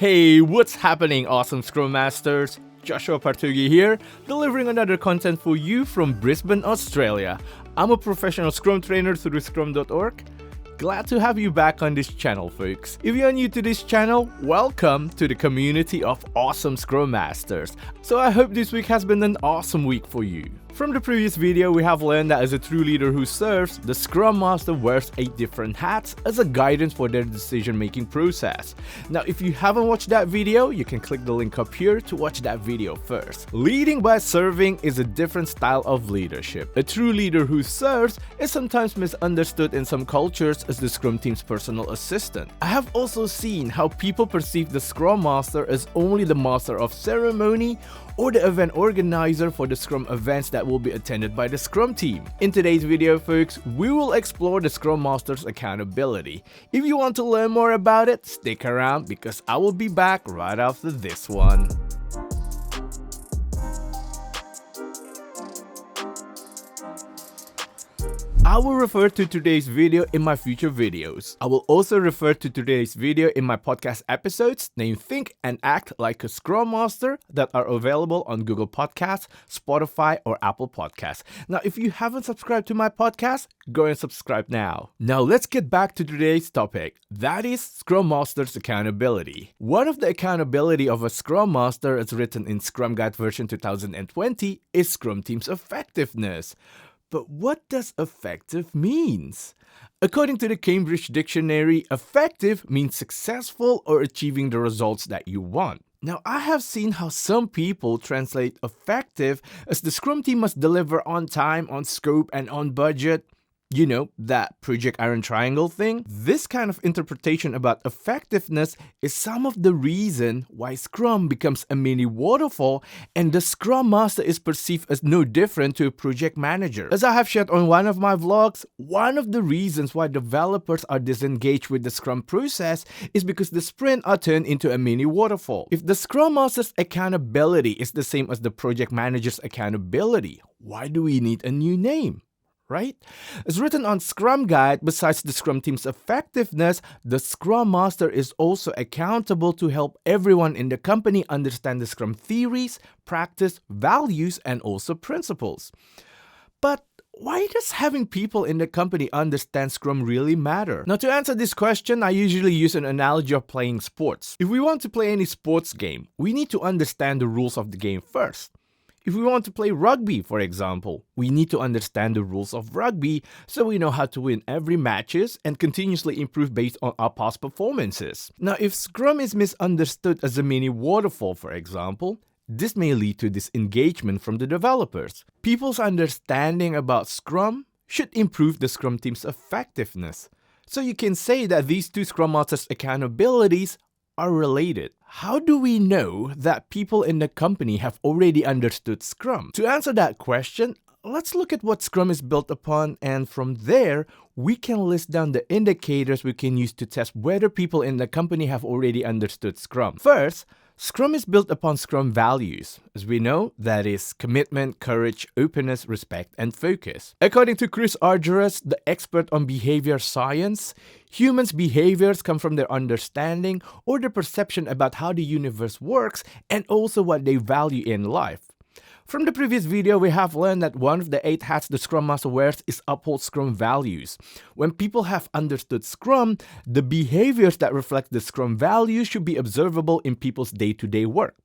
Hey, what's happening, awesome Scrum Masters? Joshua Partugi here, delivering another content for you from Brisbane, Australia. I'm a professional Scrum trainer through Scrum.org. Glad to have you back on this channel, folks. If you're new to this channel, welcome to the community of awesome Scrum Masters. So I hope this week has been an awesome week for you. From the previous video, we have learned that as a true leader who serves, the Scrum Master wears 8 different hats as a guidance for their decision-making process. Now, if you haven't watched that video, you can click the link up here to watch that video first. Leading by serving is a different style of leadership. A true leader who serves is sometimes misunderstood in some cultures as the Scrum team's personal assistant. I have also seen how people perceive the Scrum Master as only the master of ceremony or the event organizer for the Scrum events that will be attended by the Scrum team. In today's video, folks, we will explore the Scrum Master's accountability. If you want to learn more about it, stick around because I will be back right after this one. I will refer to today's video in my future videos. I will also refer to today's video in my podcast episodes named Think and Act Like a Scrum Master that are available on Google Podcasts, Spotify, or Apple Podcasts. Now, if you haven't subscribed to my podcast, go and subscribe now. Now, let's get back to today's topic. That is Scrum Master's accountability. One of the accountability of a Scrum Master as written in Scrum Guide version 2020 is Scrum Team's effectiveness. But what does effective means? According to the Cambridge Dictionary, effective means successful or achieving the results that you want. Now, I have seen how some people translate effective as the Scrum team must deliver on time, on scope, and on budget. You know, that Project Iron Triangle thing? This kind of interpretation about effectiveness is some of the reason why Scrum becomes a mini waterfall and the Scrum Master is perceived as no different to a project manager. As I have shared on one of my vlogs, one of the reasons why developers are disengaged with the Scrum process is because the sprint are turned into a mini waterfall. If the Scrum Master's accountability is the same as the project manager's accountability, why do we need a new name? Right? As written on Scrum Guide, besides the Scrum team's effectiveness, the Scrum Master is also accountable to help everyone in the company understand the Scrum theories, practice, values, and also principles. But why does having people in the company understand Scrum really matter? Now, to answer this question, I usually use an analogy of playing sports. If we want to play any sports game, we need to understand the rules of the game first. If we want to play rugby, for example, we need to understand the rules of rugby so we know how to win every matches and continuously improve based on our past performances. Now, if Scrum is misunderstood as a mini waterfall, for example, this may lead to disengagement from the developers. People's understanding about Scrum should improve the Scrum team's effectiveness. So you can say that these two Scrum Masters' accountabilities are related. How do we know that people in the company have already understood Scrum? To answer that question, let's look at what Scrum is built upon, and from there, we can list down the indicators we can use to test whether people in the company have already understood Scrum. First, Scrum is built upon Scrum values. As we know, that is commitment, courage, openness, respect, and focus. According to Chris Argyros, the expert on behavior science, humans' behaviors come from their understanding or their perception about how the universe works and also what they value in life. From the previous video, we have learned that one of the 8 hats the Scrum Master wears is uphold Scrum values. When people have understood Scrum, the behaviors that reflect the Scrum values should be observable in people's day-to-day work.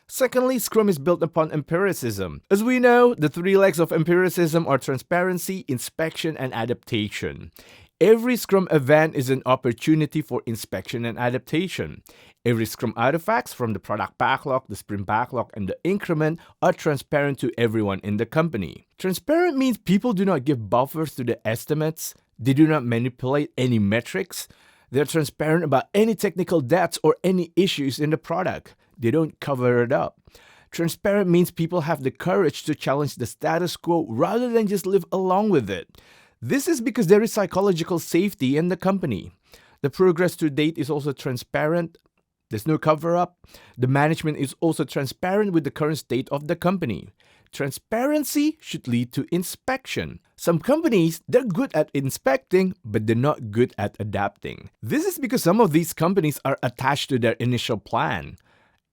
Secondly, Scrum is built upon empiricism. As we know, the 3 legs of empiricism are transparency, inspection, and adaptation. Every Scrum event is an opportunity for inspection and adaptation. Every Scrum artifacts from the product backlog, the sprint backlog, and the increment are transparent to everyone in the company. Transparent means people do not give buffers to the estimates. They do not manipulate any metrics. They're transparent about any technical debts or any issues in the product. They don't cover it up. Transparent means people have the courage to challenge the status quo rather than just live along with it. This is because there is psychological safety in the company. The progress to date is also transparent. There's no cover-up. The management is also transparent with the current state of the company. Transparency should lead to inspection. Some companies, they're good at inspecting, but they're not good at adapting. This is because some of these companies are attached to their initial plan.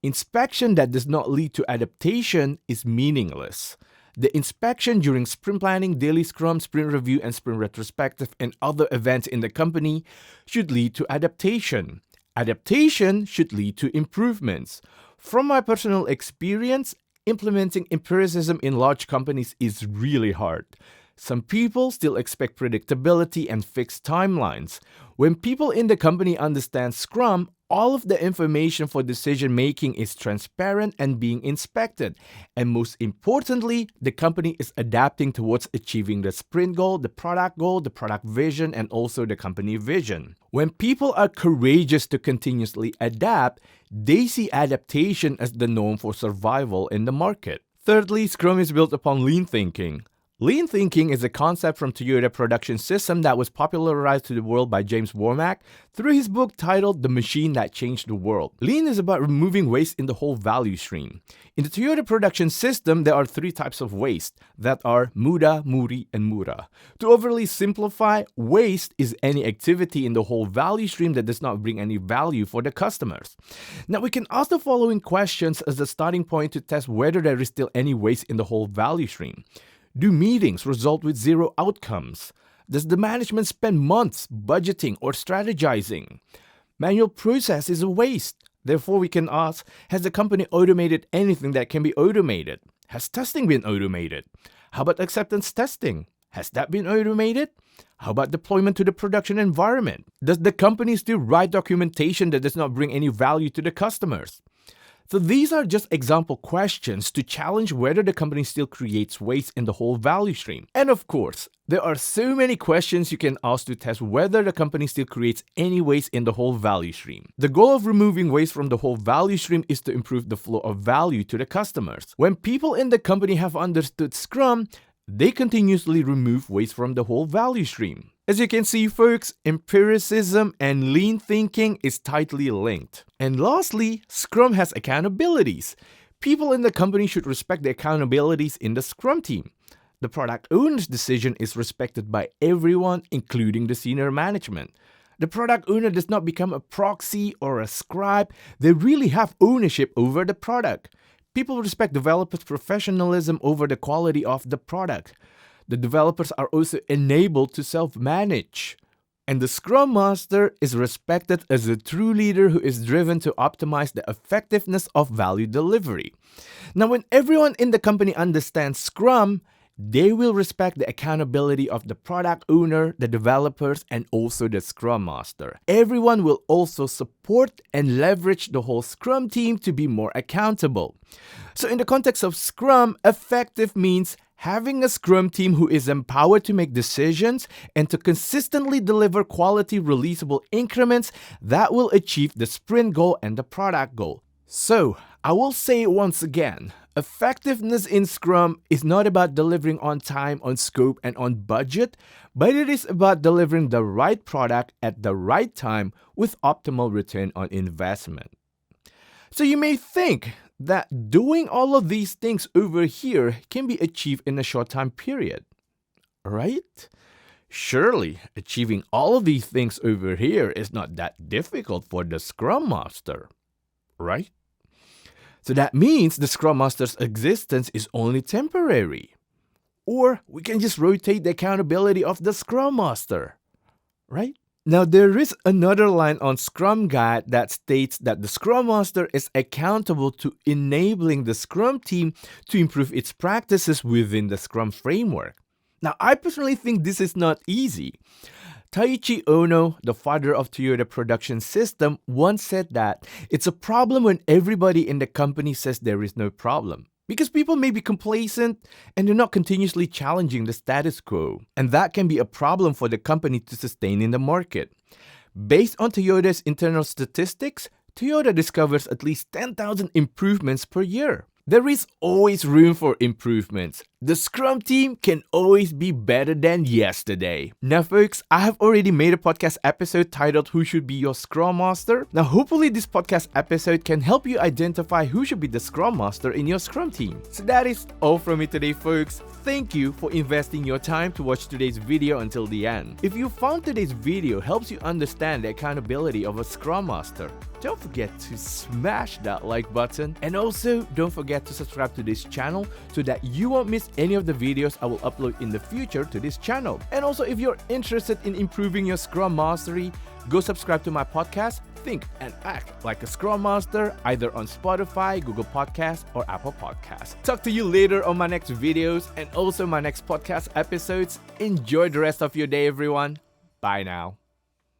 Inspection that does not lead to adaptation is meaningless. The inspection during sprint planning, daily scrum, sprint review, and sprint retrospective, and other events in the company should lead to adaptation. Adaptation should lead to improvements. From my personal experience, implementing empiricism in large companies is really hard. Some people still expect predictability and fixed timelines. When people in the company understand Scrum, all of the information for decision making is transparent and being inspected. And most importantly, the company is adapting towards achieving the sprint goal, the product vision, and also the company vision. When people are courageous to continuously adapt, they see adaptation as the norm for survival in the market. Thirdly, Scrum is built upon lean thinking. Lean thinking is a concept from Toyota Production System that was popularized to the world by James Womack through his book titled The Machine That Changed the World. Lean is about removing waste in the whole value stream. In the Toyota Production System, there are 3 types of waste that are muda, muri, and mura. To overly simplify, waste is any activity in the whole value stream that does not bring any value for the customers. Now, we can ask the following questions as a starting point to test whether there is still any waste in the whole value stream. Do meetings result with 0 outcomes? Does the management spend months budgeting or strategizing? Manual process is a waste. Therefore, we can ask, has the company automated anything that can be automated? Has testing been automated? How about acceptance testing? Has that been automated? How about deployment to the production environment? Does the company still write documentation that does not bring any value to the customers? So these are just example questions to challenge whether the company still creates waste in the whole value stream. And of course, there are so many questions you can ask to test whether the company still creates any waste in the whole value stream. The goal of removing waste from the whole value stream is to improve the flow of value to the customers. When people in the company have understood Scrum, they continuously remove waste from the whole value stream. As you can see, folks, empiricism and lean thinking is tightly linked. And lastly, Scrum has accountabilities. People in the company should respect the accountabilities in the Scrum team. The product owner's decision is respected by everyone, including the senior management. The product owner does not become a proxy or a scribe. They really have ownership over the product. People respect developers' professionalism over the quality of the product. The developers are also enabled to self-manage. And the Scrum Master is respected as a true leader who is driven to optimize the effectiveness of value delivery. Now, when everyone in the company understands Scrum, they will respect the accountability of the product owner, the developers, and also the Scrum Master. Everyone will also support and leverage the whole Scrum team to be more accountable. So in the context of Scrum, effective means having a Scrum team who is empowered to make decisions and to consistently deliver quality releasable increments that will achieve the sprint goal and the product goal. So, I will say it once again, effectiveness in Scrum is not about delivering on time, on scope, and on budget, but it is about delivering the right product at the right time with optimal return on investment. So you may think that doing all of these things over here can be achieved in a short time period, right? Surely, achieving all of these things over here is not that difficult for the Scrum Master, right? So that means the Scrum Master's existence is only temporary. Or we can just rotate the accountability of the Scrum Master, right? Now, there is another line on Scrum Guide that states that the Scrum Master is accountable to enabling the Scrum team to improve its practices within the Scrum framework. Now, I personally think this is not easy. Taiichi Ohno, the father of Toyota Production System, once said that it's a problem when everybody in the company says there is no problem. Because people may be complacent and they're not continuously challenging the status quo. And that can be a problem for the company to sustain in the market. Based on Toyota's internal statistics, Toyota discovers at least 10,000 improvements per year. There is always room for improvements. The Scrum team can always be better than yesterday. Now folks, I have already made a podcast episode titled Who Should Be Your Scrum Master? Now hopefully this podcast episode can help you identify who should be the Scrum Master in your Scrum team. So that is all from me today folks. Thank you for investing your time to watch today's video until the end. If you found today's video helps you understand the accountability of a Scrum Master, don't forget to smash that like button, and also don't forget to subscribe to this channel so that you won't miss any of the videos I will upload in the future to this channel. And also if you're interested in improving your Scrum Mastery, go subscribe to my podcast, Think and Act Like a Scrum Master, either on Spotify, Google Podcasts, or Apple Podcasts. Talk to you later on my next videos and also my next podcast episodes. Enjoy the rest of your day everyone. Bye now.